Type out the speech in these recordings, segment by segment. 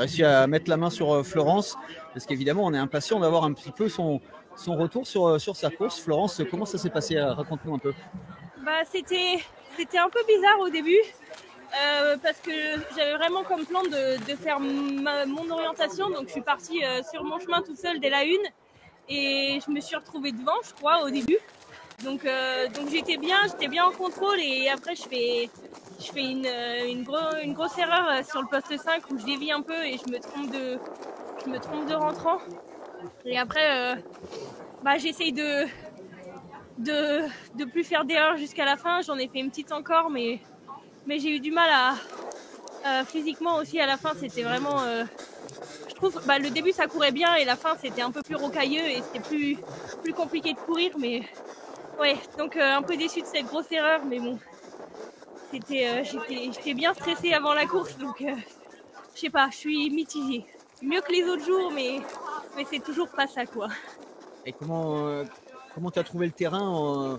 réussi à mettre la main sur Florence, parce qu'évidemment, on est impatient d'avoir un petit peu son retour sur sa course. Florence, comment ça s'est passé? Raconte-nous un peu. Bah, c'était un peu bizarre au début, parce que j'avais vraiment comme plan de faire mon orientation, donc je suis partie sur mon chemin tout seul dès la une, et je me suis retrouvée devant, je crois, au début. Donc j'étais bien en contrôle, et après je fais une grosse erreur sur le poste 5 où je dévie un peu et je me trompe de rentrant. Et après, j'essaye de plus faire d'erreurs jusqu'à la fin. J'en ai fait une petite encore, mais j'ai eu du mal physiquement aussi à la fin. C'était vraiment, je trouve, le début ça courait bien et la fin c'était un peu plus rocailleux et c'était plus compliqué de courir. Mais ouais, donc un peu déçue de cette grosse erreur, mais bon, j'étais bien stressée avant la course, donc je sais pas, je suis mitigée. Mieux que les autres jours, mais c'est toujours pas ça, quoi. Et comment tu as trouvé le terrain?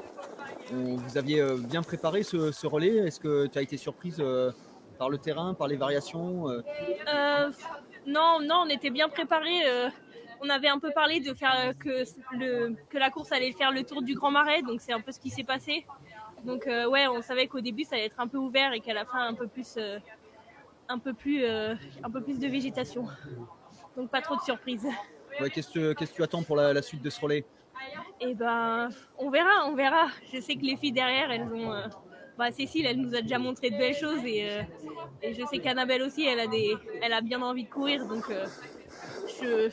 Vous aviez bien préparé ce relais? Est-ce que tu as été surprise par le terrain, par les variations? Non, on était bien préparés. On avait un peu parlé de faire que la course allait faire le tour du Grand Marais, donc c'est un peu ce qui s'est passé. Donc ouais, on savait qu'au début ça allait être un peu ouvert et qu'à la fin un peu plus de végétation. Donc pas trop de surprises. Ouais, qu'est-ce que tu attends pour la suite de ce relais? Et ben, on verra. Je sais que les filles derrière, elles ont. Cécile, elle nous a déjà montré de belles choses, et je sais qu'Annabelle aussi, elle a bien envie de courir, donc je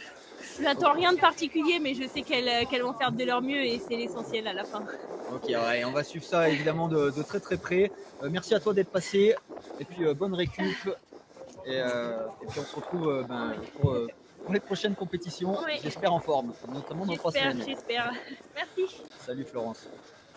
n'attends rien de particulier, mais je sais qu'elles vont faire de leur mieux et c'est l'essentiel à la fin. Ok, ouais, on va suivre ça évidemment de très très près. Merci à toi d'être passé, et puis bonne récup, et puis on se retrouve pour les prochaines compétitions, Ouais. j'espère en forme, notamment dans 3 semaines. J'espère. Merci. Salut Florence.